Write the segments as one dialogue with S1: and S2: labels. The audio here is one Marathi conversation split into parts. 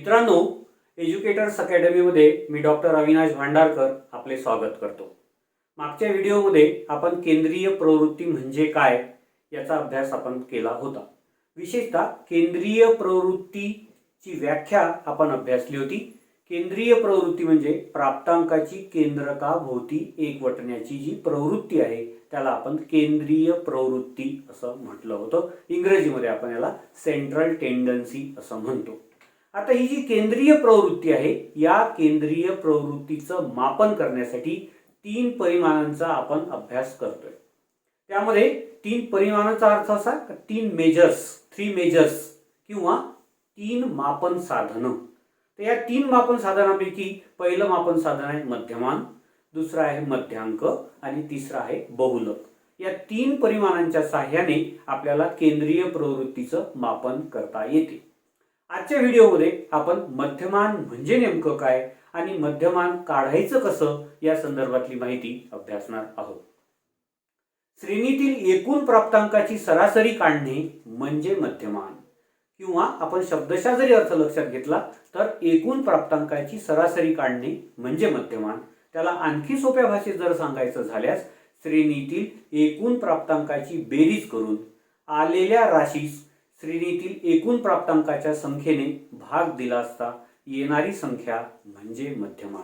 S1: मित्रांनो, एज्युकेटर्स अकॅडमीमध्ये मी डॉक्टर अविनाश भांडारकर आपले स्वागत करतो। मागच्या व्हिडिओमध्ये आपण केंद्रीय प्रवृत्ती म्हणजे काय याचा अभ्यास आपण केला होता। विशेषतः केंद्रीय प्रवृत्तीची व्याख्या आपण अभ्यासली होती। केंद्रीय प्रवृत्ती म्हणजे प्राप्तांकाची केंद्रकाभोवती एकवटण्याची जी प्रवृत्ती आहे त्याला आपण केंद्रीय प्रवृत्ती असं म्हटलं होतं। इंग्रजीमध्ये आपण याला सेंट्रल टेंडन्सी असं म्हणतो। आता ही जी केंद्रीय प्रवृत्ती आहे या केंद्रीय प्रवृत्तीचं मापन करण्यासाठी 3 परिमाणांचा आपण अभ्यास करतोय। त्यामध्ये 3 परिमाणांचा अर्थ असा की 3 मेजर्स किंवा 3 मापन साधनं। तर या 3 मापन साधनांपैकी पहिलं मापन साधन आहे मध्यमान, दुसरा आहे मध्यांक आणि तिसरा आहे बहुलक। या 3 परिमाणांच्या सहाय्याने आपल्याला केंद्रीय प्रवृत्तीचं मापन करता येते। आजच्या व्हिडिओमध्ये आपण मध्यमान म्हणजे नेमकं काय आणि मध्यमान काढायचं कसं या संदर्भातली माहिती अभ्यासणार आहोत। श्रेणीतील एकूण प्राप्तांकाची सरासरी काढणे म्हणजे मध्यमान, किंवा आपण शब्दशः जरी अर्थ लक्षात घेतला तर एकूण प्राप्तांकाची सरासरी काढणे म्हणजे मध्यमान। त्याला आणखी सोप्या भाषेत जर सांगायचं झाल्यास श्रेणीतील एकूण प्राप्तांकाची बेरीज करून आलेल्या राशीस श्रेणीतील एकूण प्राप्तांकाच्या संख्येने भाग दिला असता येणारी संख्या म्हणजे मध्यमान।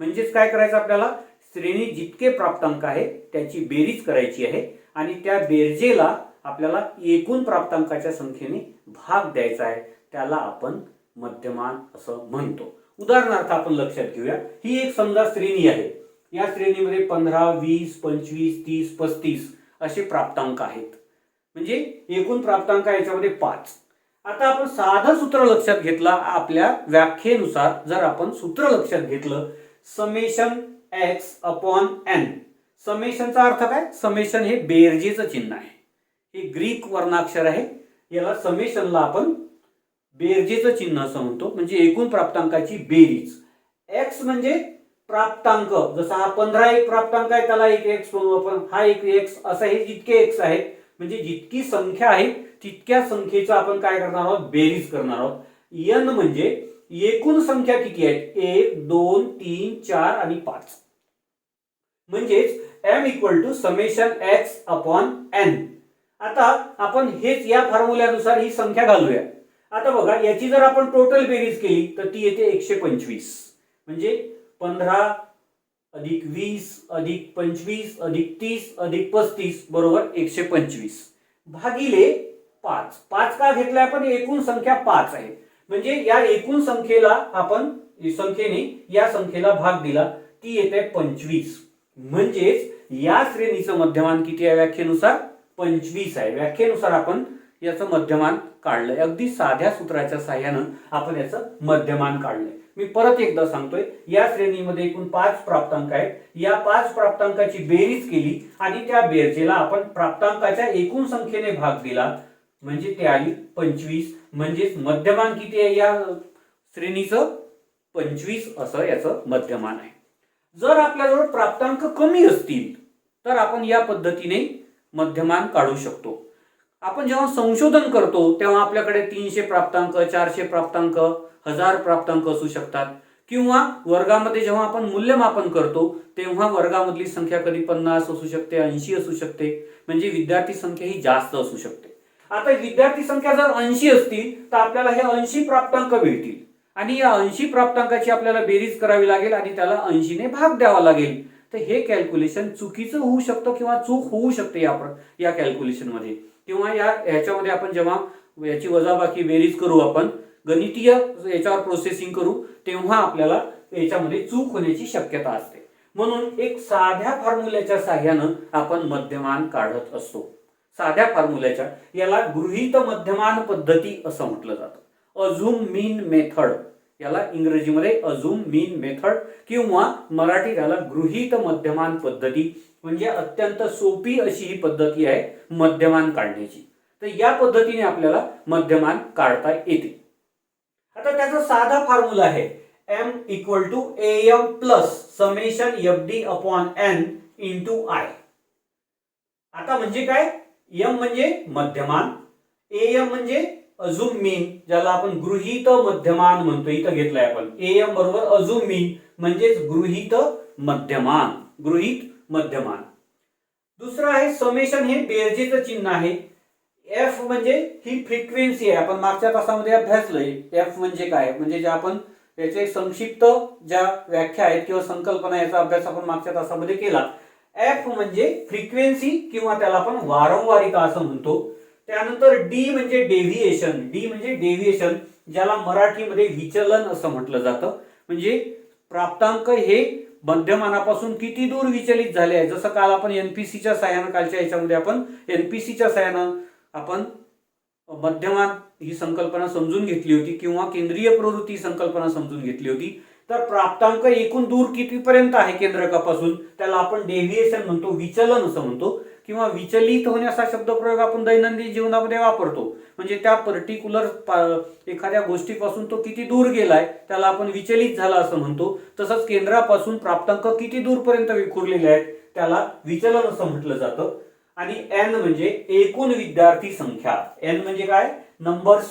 S1: म्हणजेच काय करायचं, आपल्याला श्रेणीत जितके प्राप्तांक आहे त्याची बेरीज करायची आहे आणि त्या बेरजेला आपल्याला एकूण प्राप्तांकाच्या संख्येने भाग द्यायचा आहे, त्याला आपण मध्यमान असं म्हणतो। उदाहरणार्थ आपण लक्षात घेऊया, ही एक समजा श्रेणी आहे। या श्रेणीमध्ये 15, 20, 25, 30, 35 असे प्राप्तांक आहेत। म्हणजे एकूण प्राप्तांक याच्यामध्ये 5। आता आपण साधं सूत्र लक्षात घेतला, आपल्या व्याख्येनुसार जर आपण सूत्र लक्षात घेतलं समेशन x अपॉन n। समेशनचा अर्थ काय, समेशन हे बेरजेचं चिन्ह आहे, हे ग्रीक वर्णाक्षर आहे, याला समेशनला आपण बेरजेचं चिन्ह असं म्हणतो। म्हणजे एकूण प्राप्तांकाची बेरीज। x म्हणजे प्राप्तांक, जसा हा 15 एक प्राप्तांक आहे त्याला एक x म्हणू आपण, हा एक x, असं हे जितके x आहेत म्हणजे जितकी संख्या आहे तितक्या संख्येचं आपण काय करणार आहोत, बेरीज करणार आहोत। n म्हणजे एकूण संख्या किती आहेत, 1 2 3 4 आणि 5। म्हणजेच m equal to summation x upon n। आता आपण हेच या फॉर्म्युल्यानुसार ही संख्या घालूया। आता बघा, याची जर आपण टोटल बेरीज केली तर ती येते 125। म्हणजे 15 अधिक 20 अधिक 25 अधिक 30 अधिक 35 बरोबर 125 भागिले 5। 5 का घेतलाय आपण, एकूण संख्या 5 आहे। म्हणजे या एकूण संख्येला आपण या संख्येला भाग दिला, ती येते 25। म्हणजेच या श्रेणीचं मध्यमान किती आहे, व्याख्येनुसार 25 आहे। व्याख्येनुसार आपण याचं मध्यमान काढलंय। अगदी साध्या सूत्राच्या सहाय्याने आपण याचं मध्यमान काढलंय। मी परत एकदा सांगतोय, या श्रेणीमध्ये एकूण 5 प्राप्तांक आहेत। या 5 प्राप्तांकाची बेरीज केली आणि त्या बेरजेला आपण प्राप्तांकाच्या एकूण संख्येने भाग दिला, म्हणजे ते आली 25। म्हणजेच मध्यमान किती आहे या श्रेणीचं, 25 असं याचं मध्यमान आहे। जर आपल्याजवळ प्राप्तांक कमी असतील तर आपण या पद्धतीने मध्यमान काढू शकतो। आपण जेव्हा संशोधन करतो तेव्हा आपल्याकडे 300 प्राप्तांक, 400 प्राप्तांक, 1000 प्राप्तांक असू शकतात। किंवा वर्गामध्ये जेव्हा आपण मूल्यमापन करतो तेव्हा वर्गामधली संख्या कधी 50 असू शकते, 80 असू शकते। म्हणजे विद्यार्थी संख्या ही जास्त असू शकते। आता विद्यार्थी संख्या जर 80 असतील तर आपल्याला हे 80 प्राप्तांक मिळतील आणि या 80 प्राप्तांकाची आपल्याला बेरीज करावी लागेल आणि त्याला 80 ने भाग द्यावा लागेल। तर हे कॅल्क्युलेशन चुकीचं होऊ शकतं किंवा चूक होऊ शकते या कॅल्क्युलेशन मध्ये। किंवा ह्याच्यामध्ये आपण जेव्हा याची वजाबाकी बेरीज करू, आपण गणितीय याच्यावर प्रोसेसिंग करू, तेव्हा आपल्याला याच्यामध्ये चूक होण्याची शक्यता असते। म्हणून एक साध्या फॉर्म्युल्याच्या सहाय्याने आपण मध्यमान काढत असतो। साध्या फॉर्म्युल्याच्या, याला गृहीत मध्यमान पद्धती असं म्हटलं जातं। अझूम मीन मेथड, याला इंग्रजीमध्ये अझूम मीन मेथड किंवा मराठीत याला गृहीत मध्यमान पद्धती। म्हणजे अत्यंत सोपी अशी ही पद्धती आहे मध्यमान काढण्याची। तर या पद्धतीने आपल्याला मध्यमान काढता येते। आता त्याचा साधा फॉर्म्युला आहे m equal to am plus summation fd upon n into i। आता म्हणजे काय, m म्हणजे मध्यमान, am म्हणजे अझूम मीन, ज्याला आपण गृहीत मध्यमान म्हणतो, इथं घेतलाय आपण AM बरोबर अझूम मीन म्हणजेच गृहीत मध्यमान, गृहीत मध्यमान. दुसरं आहे समेशन, हे बेरजेचं चिन्ह आहे. एफ म्हणजे ही फ्रिक्वेन्सी आहे, आपण मागच्या तासामध्ये अभ्यासलंय. एफ म्हणजे काय, म्हणजे जे आपण याचे संक्षिप्त ज्या व्याख्या आहेत किंवा संकल्पना, याचा अभ्यास आपण मागच्या तासामध्ये केला. एफ म्हणजे फ्रिक्वेन्सी किंवा त्याला आपण वारंवारिता असं म्हणतो. त्यानंतर डी म्हणजे डेव्हिएशन, डी म्हणजे डेव्हिएशन, ज्याला मराठीमध्ये विचलन असं म्हटलं जातं. म्हणजे प्राप्तांक हे मध्यमानापासून किती दूर विचलित झाले आहे. जसं काल आपण एनपीसीच्या साहाय्यानं, कालच्या याच्यामध्ये आपण एनपीसीच्या साहाय्यानं आपण मध्यमान ही संकल्पना समजून घेतली होती किंवा केंद्रीय प्रवृत्ती संकल्पना समजून घेतली होती. तर प्राप्तांक एकूण दूर कितीपर्यंत आहे केंद्रकापासून, त्याला आपण डेव्हिएशन म्हणतो, विचलन असं म्हणतो. किंवा विचलित होण्याचा शब्दप्रयोग आपण दैनंदिन जीवनामध्ये वापरतो. म्हणजे त्या पर्टिक्युलर एखाद्या गोष्टीपासून तो किती दूर गेलाय त्याला आपण विचलित झाला असं म्हणतो. तसंच केंद्रापासून प्राप्तांक किती दूरपर्यंत विखुरलेले आहेत त्याला विचलन असं म्हटलं जातं. आणि एन म्हणजे एकूण विद्यार्थी संख्या, एन म्हणजे काय, नंबर्स,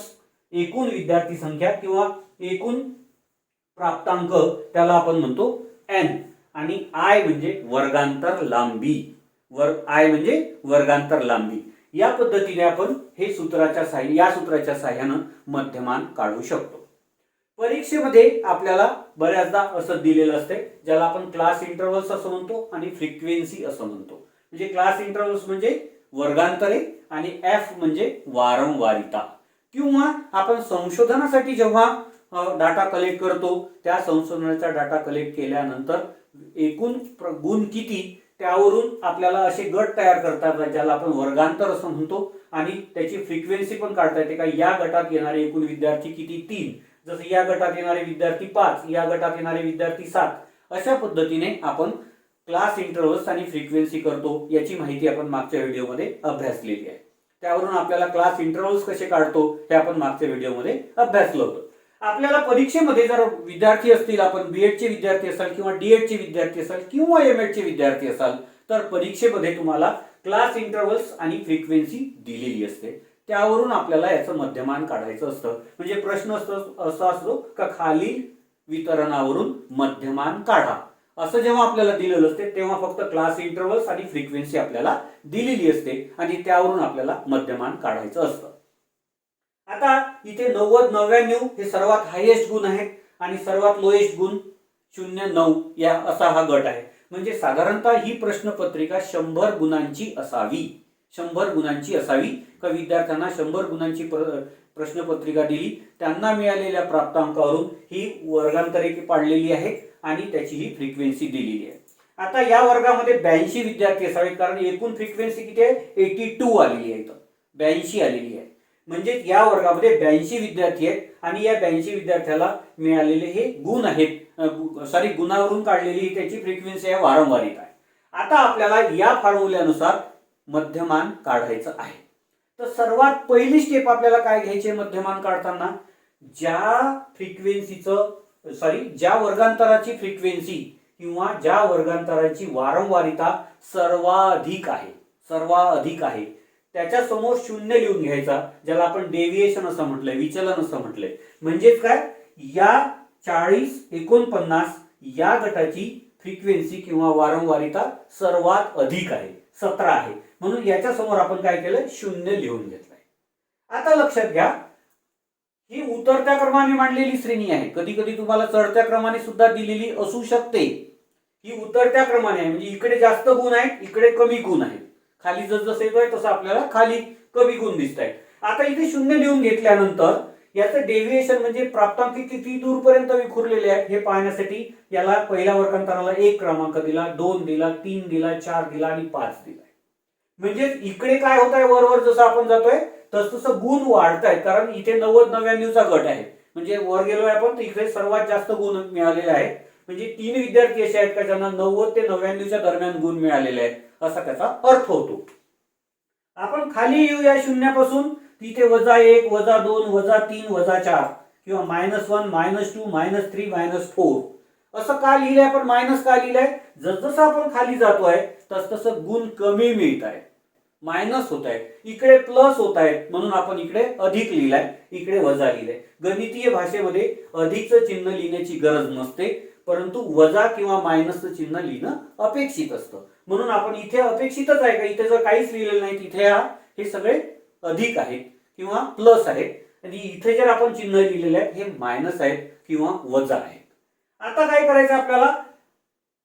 S1: एकूण विद्यार्थी संख्या किंवा एकूण प्राप्तांक, त्याला आपण म्हणतो एन. आणि आय म्हणजे वर्गांतर लांबी, आय म्हणजे वर्गांतर लांबी. या पद्धतीने आपण हे या सूत्राच्या साहाय्यानं मध्यमान काढू शकतो. परीक्षेमध्ये आपल्याला बऱ्याचदा असं दिलेलं असते, ज्याला आपण क्लास इंटरव्हल्स असं म्हणतो आणि फ्रिक्वेन्सी असं म्हणतो. म्हणजे क्लास इंटरव्हल्स म्हणजे वर्गांतरे आणि एफ म्हणजे वारंवारिता. किंवा आपण संशोधनासाठी जेव्हा डाटा कलेक्ट करतो, त्या संशोधनाचा डाटा कलेक्ट केल्यानंतर एकूण गुण किती, त्यावरून आपल्याला असे गट तयार करतात ज्याला आपण वर्गांतर असं म्हणतो. आणि त्याची फ्रिक्वेन्सी पण काढता येते, का या गटात येणारे एकूण विद्यार्थी किती, 3, जसं या गटात येणारे विद्यार्थी 5, या गटात येणारे विद्यार्थी 7. अशा पद्धतीने आपण क्लास इंटरव्हल्स आणि फ्रिक्वेन्सी करतो. याची माहिती आपण मागच्या व्हिडिओमध्ये अभ्यासलेली आहे. त्यावरून आपल्याला क्लास इंटरव्हल्स कसे काढतो हे आपण मागच्या व्हिडिओमध्ये अभ्यासलं होतं. आपल्याला परीक्षेमध्ये जर विद्यार्थी असतील, आपण बीएडचे विद्यार्थी असाल किंवा डीएडचे विद्यार्थी असाल किंवा एमएडचे विद्यार्थी असाल, तर परीक्षेमध्ये तुम्हाला क्लास इंटरव्हल्स आणि फ्रिक्वेन्सी दिलेली असते. त्यावरून आपल्याला याचं मध्यमान काढायचं असतं. म्हणजे प्रश्न असा असतो का खालील वितरणावरून मध्यमान काढा, असं जेव्हा आपल्याला दिलेलं असते तेव्हा फक्त क्लास इंटरव्हल्स आणि फ्रिक्वेन्सी आपल्याला दिलेली असते आणि त्यावरून आपल्याला मध्यमान काढायचं असतं. आता इथे 90, 99 हे सर्वात हायेस्ट गुण आहेत आणि सर्वात लोएस्ट गुण 0, 9 या असा हा गट आहे. म्हणजे साधारणतः ही प्रश्नपत्रिका 100 गुणांची असावी, 100 गुणांची असावी. का विद्यार्थ्यांना 100 गुणांची प्रश्नपत्रिका दिली, त्यांना मिळालेल्या प्राप्तांकावरून ही वर्गांतरे पाडलेली आहे आणि त्याची ही फ्रिक्वेन्सी दिलेली आहे. आता या वर्गामध्ये 82 विद्यार्थी असावेत, कारण एकूण फ्रिक्वेन्सी किती आहे, 82 आलेली आहे, 82 आलेली आहे. म्हणजे या वर्गामध्ये 82 विद्यार्थी आहेत आणि या 82 विद्यार्थ्याला मिळालेले हे गुण आहेत, गुणावरून काढलेली त्याची फ्रिक्वेन्सी आहे, वारंवारिता आहे. आता आपल्याला या फॉर्म्युल्यानुसार मध्यमान काढायचं आहे. तर सर्वात पहिली स्टेप आपल्याला काय घ्यायची मध्यमान काढताना, ज्या वर्गांतराची फ्रिक्वेन्सी किंवा ज्या वर्गांतराची वारंवारिता सर्वाधिक आहे त्याच्या समोर 0 लिहून घ्यायचा, ज्याला आपण डेव्हिएशन असं म्हटलंय, विचलन असं म्हटलंय. म्हणजेच काय, या 40, 49 या गटाची फ्रिक्वेन्सी किंवा वारंवारिता सर्वात अधिक आहे, 17 आहे. म्हणून याच्या समोर आपण काय केलं, 0 लिहून घेतलंय. आता लक्षात घ्या, ही उतरत्या क्रमाने मांडलेली श्रेणी आहे. कधी कधी तुम्हाला चढत्या क्रमाने सुद्धा दिलेली असू शकते. ही उतरत्या क्रमाने आहे, म्हणजे इकडे जास्त गुण आहेत, इकडे कमी गुण आहेत. खाली जसं येतोय तसं आपल्याला खाली कमी गुण दिसत आहेत. आता इथे 0 लिहून घेतल्यानंतर याचं डेव्हिएशन म्हणजे प्राप्तांक किती दूरपर्यंत विखुरलेले आहेत हे पाहण्यासाठी याला पहिल्या वर्गांतराला 1 क्रमांक दिला, 2 दिला, 3 दिला, 4 दिला आणि 5 दिला. म्हणजे इकडे काय होत आहे, वरवर जसं आपण जातोय तसं गुण वाढत आहेत, कारण इथे 90, 99चा गट आहे. म्हणजे वर गेलोय आपण तर इकडे सर्वात जास्त गुण मिळालेले आहेत. म्हणजे 3 विद्यार्थी असे आहेत का ज्यांना 90 ते 99च्या दरम्यान गुण मिळालेले आहेत, असा त्याचा अर्थ होतो. आपण खाली येऊया 0 पासून, तिथे -1, -2, -3, -4 किंवा -1, -2, -3, -4 असं का लिहिलंय आपण, मायनस का लिहिलंय, जसजसं आपण खाली जातोय तसतसं गुण कमी मिळत आहे. मायनस होत आहेत, इकडे प्लस होत आहेत, म्हणून आपण इकडे अधिक लिहिलाय, इकडे वजा लिहिलंय. गणितीय भाषेमध्ये अधिकचं चिन्ह लिहिण्याची गरज नसते, परंतु वजा किंवा मायनसचं चिन्ह लिहिणं अपेक्षित असतं. म्हणून आपण इथे अपेक्षितच आहे का, इथे जर काहीच लिहिलेलं नाही, तिथे हे सगळे अधिक आहेत किंवा प्लस आहेत, आणि इथे जर आपण चिन्ह लिहिलेले आहेत हे मायनस आहेत किंवा वजा आहेत. आता काय करायचं आपल्याला,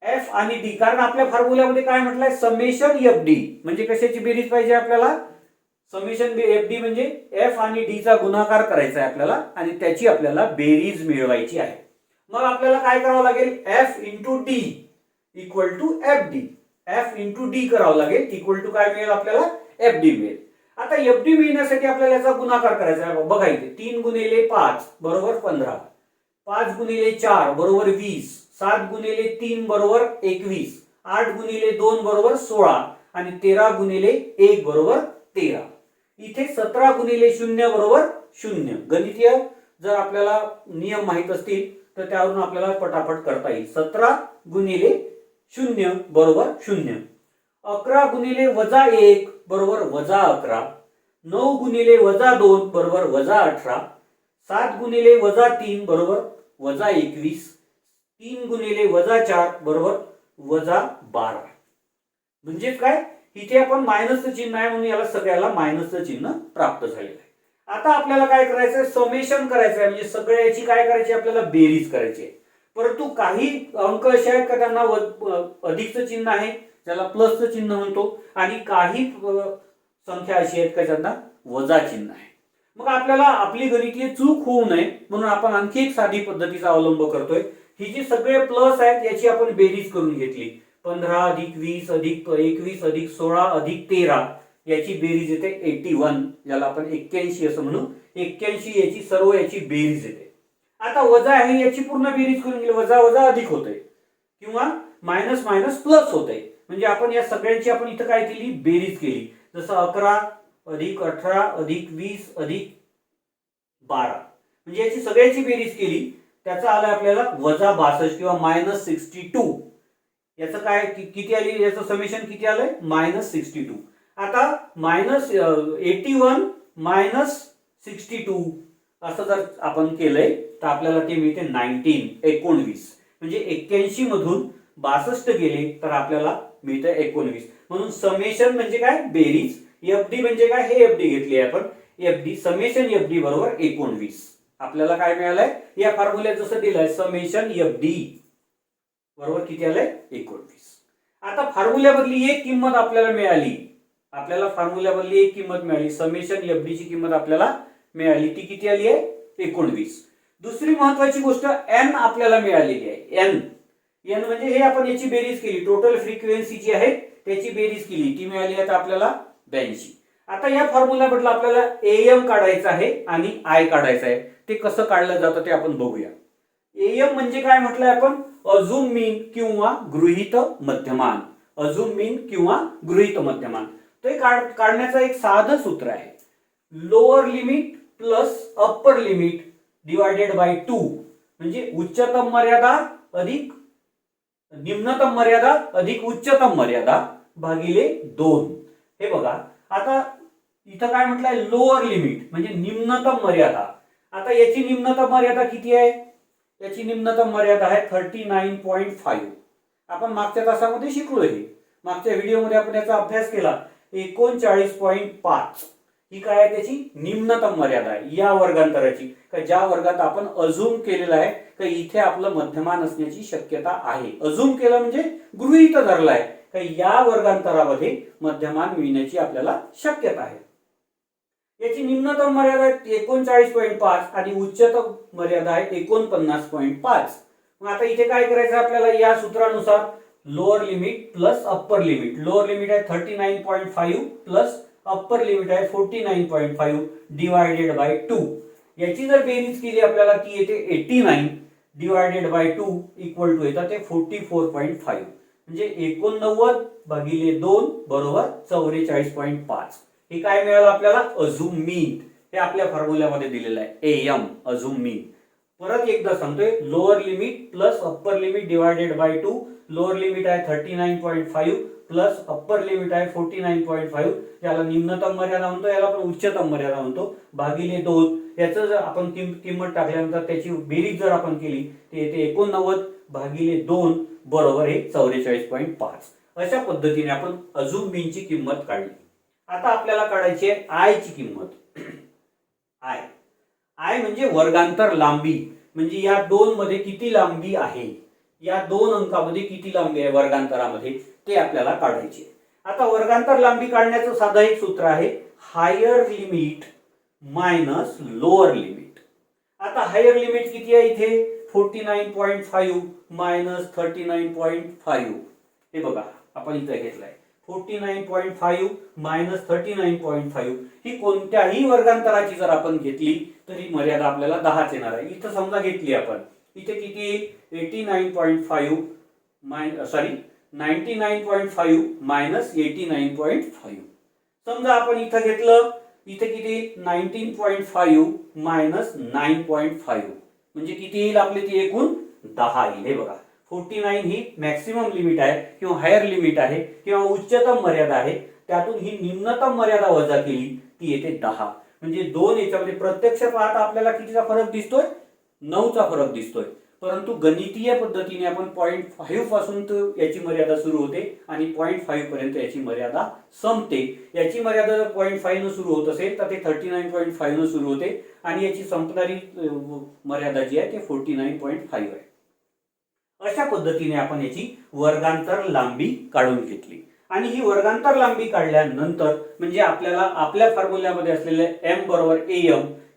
S1: एफ आणि डी, कारण आपल्या फॉर्म्युल्यामध्ये काय म्हटलंय, समेशन एफ डी, म्हणजे कशाची बेरीज पाहिजे आपल्याला, समेशन एफ डी म्हणजे एफ आणि डी चा गुणाकार करायचा आहे आपल्याला, आणि त्याची आपल्याला बेरीज मिळवायची आहे. मग आपल्याला काय करावं लागेल, F into D equal to F D, F into D करावं लागेल, इक्वल टू काय मिळेल आपल्याला, एफ डी मिळेल. आता एफ डी मिळण्यासाठी आपल्याला याचा गुणाकार करायचा आहे. बघा इथे 3 गुणिले 5 बरोबर 15, 5 गुणिले 4 बरोबर 20, 7 गुणिले 3 बरोबर 21, 8 गुणिले 2 बरोबर 16 आणि 13 गुणिले 1 बरोबर 13. इथे 17 गुणिले 0 बरोबर 0. गणितीय जर आपल्याला नियम माहित असतील तर त्यावरून आपल्याला पटापट करता येईल. 17 गुणिले 0 बरोबर 0. 11 गुणिले वजा 1 बरोबर वजा 11, 9 गुणिले वजा 2 बरोबर वजा 18, 7 गुणिले वजा 3 बरोबर वजा 21, 3 गुणिले वजा 4 बरोबर वजा 12. म्हणजे काय, इथे आपण मायनसचं चिन्ह आहे म्हणून याला सगळ्याला मायनसचं चिन्ह प्राप्त झालेलं आहे. आता आपल्याला काय करायचंय, समेशन करायचं आहे, म्हणजे सगळ्याची काय करायची, आपल्याला बेरीज करायची आहे. परंतु काही अंक असे आहेत का त्यांना अधिकचं चिन्ह आहे, ज्याला प्लसचं चिन्ह म्हणतो, आणि काही संख्या अशी आहेत का ज्यांना वजा चिन्ह आहे. मग आपल्याला आपली गणितीय चूक होऊ नये म्हणून आपण आणखी एक साधी पद्धतीचा अवलंब करतोय. ही जी सगळे प्लस आहेत याची आपण बेरीज करून घेतली. 15 अधिक 20 अधिक 21 अधिक 16 अधिक 13 याची बेरीज येते 81, ज्याला आपण 81 असं म्हणू. 81 याची सर्व याची बेरीज येते. आता वजा आहे याची पूर्ण बेरीज करून गेली, वजा वजा अधिक होते किंवा मायनस मायनस प्लस होते. म्हणजे आपण या सगळ्यांची आपण इथं काय केली, बेरीज केली. जसं 11 अधिक 18 अधिक 20 अधिक 12, म्हणजे याची सगळ्याची बेरीज केली, त्याचा आला आपल्याला वजा 62 किंवा मायनस 62. याचं काय किती आली, याचं समेशन किती आलंय, मायनस 62. आता मायनस 81 मायनस 62 असं जर आपण केलंय तर आपल्याला ते मिळते 19. म्हणजे 81 मधून 62 गेले तर आपल्याला मिळतं 19. म्हणून समेशन म्हणजे काय, बेरीज. एफ डी म्हणजे काय, हे एफ डी घेतली आहे आपण, F D summation F D बरोबर 19. आपल्याला काय मिळालंय, या फॉर्म्युल्यात जसं दिलंय समेशन एफ डी बरोबर किती आलंय, 19. आता फॉर्म्युल्यामधली एक किंमत आपल्याला मिळाली, आपल्याला फॉर्म्युल्यामधली एक किंमत मिळाली, समेशन एफ डी ची किंमत आपल्याला मिळाली, ती किती आली आहे, 19. दुसरी महत्वाची गोष्ट एन आपल्याला मिळालेली आहे. एन म्हणजे हे आपण याची बेरीज केली, टोटल फ्रिक्वेन्सी जी आहे त्याची बेरीज केली, ती मिळाली आहे आपल्याला 82. आता या फॉर्म्युला बद्दल आपल्याला एएम काढायचं आहे आणि आय काढायचं आहे. ते कसं काढलं जातं ते आपण बघूया. एएम म्हणजे काय म्हटलंय आपण, अझूम मीन किंवा गृहीत मध्यमान. अझूम मीन किंवा गृहीत मध्यमान ते काढण्याचं एक साधं सूत्र आहे, lower limit plus upper limit divided by 2. म्हणजे उच्चतम मर्यादा अधिक निम्नतम मर्यादा अधिक उच्चतम मर्यादा भागिले 2. हे बघा, आता इथं काय म्हटलंय, लोअर लिमिट म्हणजे निम्नतम मर्यादा. आता याची निम्नतम मर्यादा किती आहे, याची निम्नतम मर्यादा आहे 39.5. आपण मागच्या तासामध्ये शिकलो, हे मागच्या व्हिडिओमध्ये आपण याचा अभ्यास केला. 39.5 ही काय आहे, त्याची निम्नतम मर्यादा आहे या वर्गांतराची, ज्या वर्गात आपण अझूम केलेला आहे की इथे आपलं मध्यमान असण्याची शक्यता आहे. अझूम केलं म्हणजे गृहीत धरलाय की या वर्गांतरामध्ये मध्यमान मिळण्याची आपल्याला शक्यता आहे. याची निम्नतम मर्यादा आहे 39.5 आणि उच्चतम मर्यादा आहे 49.5. मग आता इथे काय करायचं आपल्याला, या सूत्रानुसार lower limit plus upper limit. Lower limit आहे 39.5 प्लस अप्पर लिमिट आहे 49.5 डिवायडेड बाय 2. याची जर बेरीज केली आपल्याला ती येते 89 डिवायडेड बाय 2 इक्वल टू येतात ते 44.5. म्हणजे 89 भागिले 2 बरोबर 44.5. हे काय मिळालं आपल्याला, अझूम मीन. हे आपल्या फॉर्म्युल्यामध्ये दिलेलं आहे, एएम अझूम मीन. परत एकदा सांगतोय, lower limit plus upper limit divided by 2. Lower limit आहे 39.5 प्लस अप्पर लिमिट आहे 49.5, याला निम्नतम मर्यादा म्हणतो, याला आपण उच्चतम मर्यादा म्हणतो, भागिले 2. याचं जर आपण किंमत टाकल्यानंतर त्याची बेरीज जर आपण केली तर येते 89 भागिले 2 बरोबर हे 44.5. अशा पद्धतीने आपण अझूम मीनची किंमत काढली. आता आपल्याला काढायची आहे आय ची किंमत. आय म्हणजे वर्गांतर लांबी, म्हणजे या 2 मध्ये किती लांबी आहे, या 2 अंकामध्ये किती लांबी आहे वर्गांतरामध्ये, ते आपल्याला काढायचे. आता वर्गांतर लांबी काढण्याचं साधं एक सूत्र आहे, higher limit minus lower limit. आता हायर लिमिट किती आहे इथे 49.5 मायनस 39.5. हे बघा आपण इथे घेतलाय 49.5 मायनस 39.5. ही कोणत्याही वर्गांतराची जर आपण घेतली तर ही मर्यादा आपल्याला 10 येणार आहे. इथं समजा घेतली आपण, इथे किती 89.5 99.5 मायनस 89.5. समजा आपण इथं घेतलं, इथे किती 19.5 मायनस 9.5 म्हणजे किती येईल आपली ती एकूण 10 येईल. हे बघा 49 ही मॅक्सिमम लिमिट आहे किंवा हायर लिमिट आहे किंवा उच्चतम मर्यादा आहे, त्यातून ही निम्नतम मर्यादा वजा केली ती येते 10. म्हणजे 2 याच्यामध्ये प्रत्यक्ष पाहता आपल्याला कितीचा फरक दिसतोय, 9चा फरक दिसतोय. परंतु गणितीय पद्धतीने आपण 0.5 पासून याची मर्यादा सुरू होते आणि 0.5 पर्यंत याची मर्यादा संपते. याची मर्यादा जर 0.5 न सुरू होत असेल तर ते 39.5 न सुरू होते आणि याची संपणारी मर्यादा जी आहे ते 49.5 आहे. अशा पद्धतीने आपण याची वर्गांतर लांबी काढून घेतली. आणि ही वर्गांतर लांबी काढल्यानंतर म्हणजे आपल्याला आपल्या फॉर्म्युल्यामध्ये असलेले m बरोबर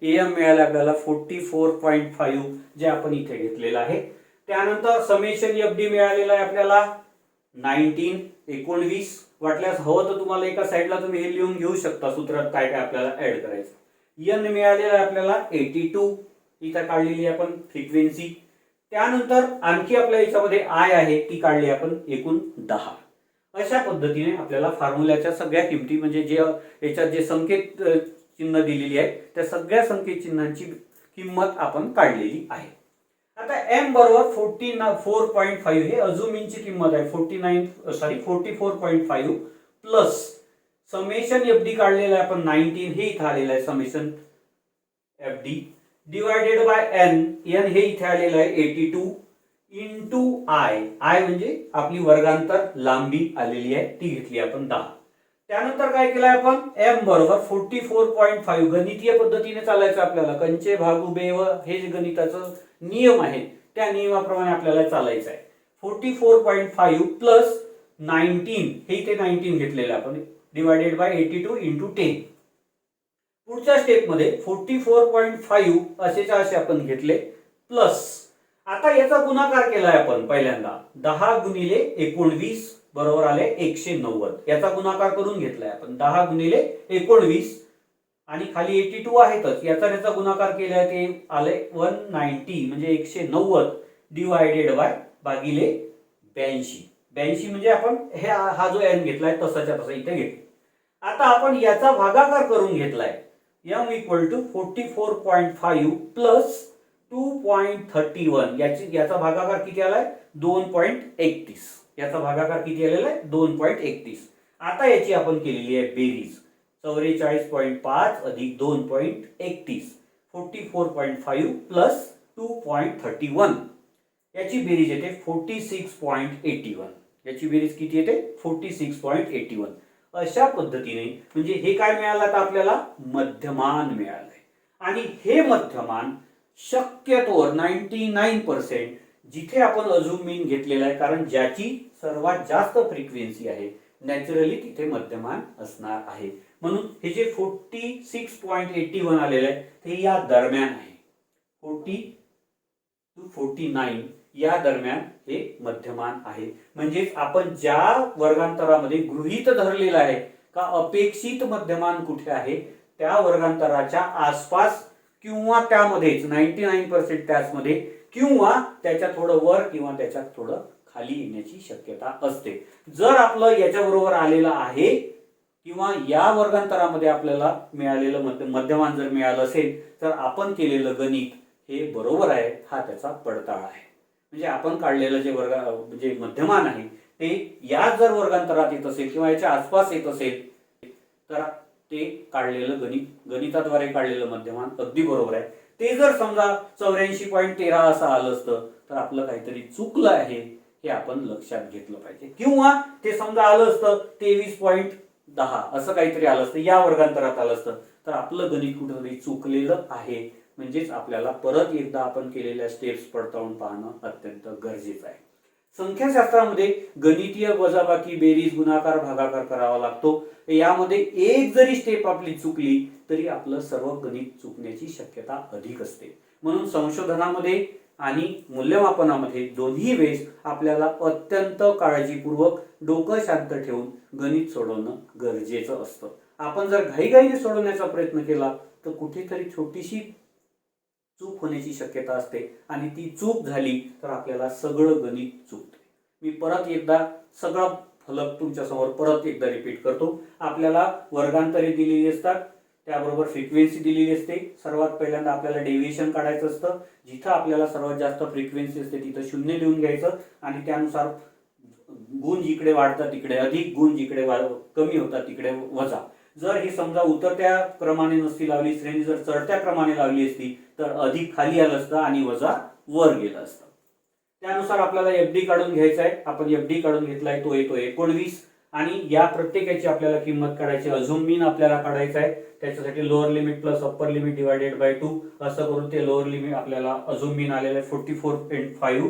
S1: am मिळाले आपल्याला 44.5 जे आपण इथे घेतलेलं आहे. त्यानंतर समेशन FD मिळालेला आहे आपल्याला 19. वाटल्यास हवं तर तुम्हाला एका साईडला तुम्ही हे लिहून घेऊ शकता सूत्रात काय काय आपल्याला ऍड करायचं. n मिळालेला आहे आपल्याला 82, इथं काढलेली आपण फ्रिक्वेन्सी. त्यानंतर आणखी आपल्या याच्यामध्ये आय आहे ती काढली आपण एकूण 10. अशा पद्धतीने आपल्याला फॉर्म्युल्याच्या सगळ्या किमती म्हणजे जे याच्यात जे संकेत चिन्ह दिलेली आहे त्या सगळ्या संकेत चिन्हांची किंमत आपण काढलेली आहे. आता m बरोबर 44.5 हे अझूमिनची किंमत आहे 44.5 प्लस समेशन FD काढलेलं आहे आपण 19, हे इथे आलेलं आहे summation FD divided by n हे इथे आलेलं आहे 82 इंटू आय म्हणजे आपली वर्गांतर लांबी आलेली आहे ती घेतली आपण 10. त्यानंतर काय केलं आपण m बरोबर 44.5 गणितीय पद्धतीने चालायचं आपल्याला, कंचे भागू बेव हे जे गणिताचं नियम आहे त्या नियमाप्रमाणे आपल्याला चालायचं आहे. 44.5 प्लस 19 हे इथे 19 घेतलेलं आपण डिवायडेड बाय 82 इंटू 10. पुढच्या स्टेप मध्ये 44.5 असेच्या असे आपण घेतले प्लस आता याचा गुणाकार केलाय आपण पहिल्यांदा 10 गुणिले 19 बरोबर आले 190. याचा गुणाकार करून घेतलाय आपण 10 गुणिले 19 आणि खाली 82 आहेतच, याचा गुणाकार केलाय ते आले 190 म्हणजे 190 डिवायडेड बाय भागिले 82 म्हणजे आपण हा जो n घेतलाय तसाच्या तसा इथे घेतला. आता आपण याचा भागाकार करून घेतलाय m इक्वल टू 44.5 प्लस 2.31 याचा भागाकार किती आलाय 2.31. याचा भागाकार किती आलेला आहे 2.31. आता याची आपण केलेली आहे बेरीज 44.5 अधिक 2.31 44.5 प्लस 2.31 याची बेरीज येते 46.81. याची बेरीज किती येते 46.81. अशा पद्धतीने म्हणजे हे काय मिळालं तर आपल्याला मध्यमान मिळालंय आणि हे मध्यमान शक्यतोवर 99% जिथे आपण अझूम मीन घेतलेला आहे कारण ज्याची सर्वात जास्त फ्रिक्वेन्सी आहे नॅचरली तिथे मध्यमान असणार आहे. म्हणून हे जे 46.81 आलेलं आहे ते या दरम्यान आहे 40 to 49 या दरम्यान हे मध्यमान आहे. म्हणजेच आपण ज्या वर्गांतरामध्ये गृहीत धरलेलं आहे का अपेक्षित मध्यमान कुठे आहे त्या वर्गांतराच्या आसपास किंवा त्यामध्येच 99% त्याचमध्ये किंवा त्याच्या थोडं वर किंवा त्याच्या थोडं खाली येण्याची शक्यता असते. जर आपलं याच्याबरोबर आलेलं आहे किंवा या वर्गांतरामध्ये आपल्याला मिळालेलं मध्यमान जर मिळालं असेल तर आपण केलेलं गणित हे बरोबर आहे हा त्याचा पडताळा आहे. म्हणजे आपण काढलेलं जे मध्यमान आहे ते या जर वर्गांतरात येत असेल किंवा याच्या आसपास येत असेल तर ते काढलेलं गणिताद्वारे काढलेलं मध्यमान अगदी बरोबर आहे. ते जर समजा 84.13 असं आलं असतं तर आपलं काहीतरी चुकलं आहे हे आपण लक्षात घेतलं पाहिजे. किंवा ते समजा आलं असतं 23.10 असं काहीतरी आलं असतं, या वर्गांतरात आलं असतं, तर आपलं गणित कुठेतरी चुकलेलं आहे. म्हणजेच आपल्याला परत एकदा आपण केलेल्या स्टेप्स पडताळून पाहणं अत्यंत गरजेचं आहे. संख्याशास्त्रामध्ये गणितीय वजाबाकी, बेरीज, गुणाकार, भागाकार करावा लागतो. यामध्ये एक जरी स्टेप आपली चुकली तरी आपलं सर्व गणित चुकण्याची शक्यता अधिक असते. म्हणून संशोधनामध्ये आणि मूल्यमापनामध्ये दोन्ही वेळेस आपल्याला अत्यंत काळजीपूर्वक डोकं शांत ठेवून गणित सोडवणं गरजेचं असतं. आपण जर घाईघाईने सोडवण्याचा प्रयत्न केला तर कुठेतरी छोटीशी चूक होण्याची शक्यता असते आणि ती चूक झाली तर आपल्याला सगळं गणित चुकते. मी परत एकदा सगळा फलक तुमच्या समोर परत एकदा रिपीट करतो. आपल्याला वर्गांतरे दिलेली असतात, त्याबरोबर फ्रिक्वेन्सी दिलेली असते. सर्वात पहिल्यांदा आपल्याला डेव्हिएशन काढायचं असतं. जिथं आपल्याला सर्वात जास्त फ्रिक्वेन्सी असते तिथं 0 लिहून घ्यायचं आणि त्यानुसार गुण जिकडे वाढतात तिकडे अधिक, गुण जिकडे कमी होतात तिकडे वजा. जर ही समजा उतरत्या क्रमाने नसती लावली, श्रेणी जर चढत्या क्रमाने लावली असती तर अधिक खाली आलं असतं आणि वजा वर गेलं असतं. त्यानुसार आपल्याला एफडी काढून घ्यायचा आहे. आपण एफडी काढून घेतलाय, तो येतो 19 आणि या प्रत्येकाची आपल्याला किंमत काढायची. अझूम मीन आपल्याला काढायचा आहे. त्याच्यासाठी lower limit plus upper limit divided by 2 असं करून ते लोअर लिमिट आपल्याला अझूम मीन आलेलं आहे 44.5.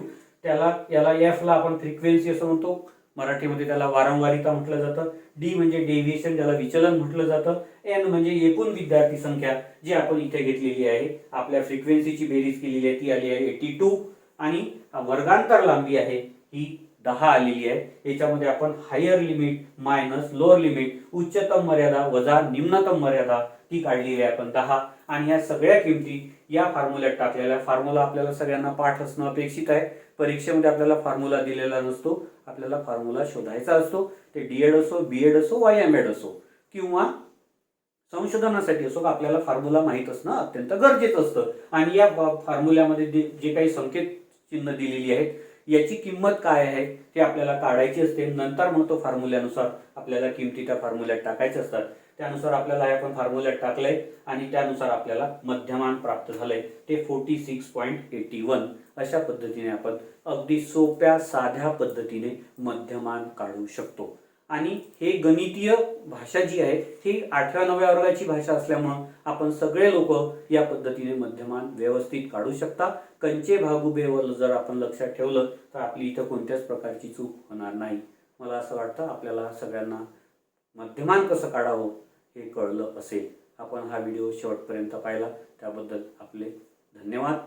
S1: याला एफ ला आपण फ्रिक्वेन्सी असं म्हणतो, मराठीमध्ये त्याला वारंवारिता म्हटलं जातं. डी म्हणजे डेव्हिएशन, ज्याला विचलन म्हटलं जातं. एन म्हणजे एकूण विद्यार्थी संख्या जी आपण इथे घेतलेली आहे. आपल्या फ्रिक्वेन्सीची बेरीज केलेली आहे ती आली आहे 82 आणि वर्गांतर लांबी आहे ही 10 आलेली आहे. याच्यामध्ये आपण higher limit minus lower limit, उच्चतम मर्यादा वजा निम्नतम मर्यादा ती काढलेली आहे आपण 10 आणि ह्या सगळ्या किमती या फॉर्म्युल्यात टाकलेल्या. फॉर्म्युला आपल्याला सगळ्यांना पाठ असणं अपेक्षित आहे. परीक्षेमध्ये आपल्याला फॉर्म्युला दिलेला नसतो, आपल्याला फॉर्म्युला शोधायचा असतो. ते डीएड असो, बीएड असो, वायएमएड असो किंवा संशोधनासाठी असो, आपल्याला फॉर्म्युला माहीत असणं अत्यंत गरजेचं असतं. आणि या फॉर्म्युल्यामध्ये जे काही संकेत चिन्ह दिलेली आहेत याची किंमत काय आहे ते आपल्याला काढायची असते. नंतर मग तो फॉर्म्युल्यानुसार आपल्याला किमती त्या फॉर्म्युल्यात टाकायच्या असतात. त्यानुसार आपल्याला हे आपण फॉर्म्युल्यात टाकलंय आणि त्यानुसार आपल्याला मध्यमान प्राप्त झालंय ते 46.81. अशा पद्धतीने आपण अगदी सोप्या साध्या पद्धतीने मध्यमान काढू शकतो. आणि हे गणितीय भाषा जी आहे ही 8व्या-9व्या वर्गाची भाषा असल्यामुळं आपण सगळे लोक या पद्धतीने मध्यमान व्यवस्थित काढू शकता. कंचे भागुबे जर आपण लक्षात ठेवलं तर आपली इथं कोणत्याच प्रकारची चूक होणार नाही. मला असं वाटतं आपल्याला सगळ्यांना मध्यमान कसं काढावं हे कळलं असेल. आपण हा व्हिडिओ शेवटपर्यंत पाहिला त्याबद्दल आपले धन्यवाद.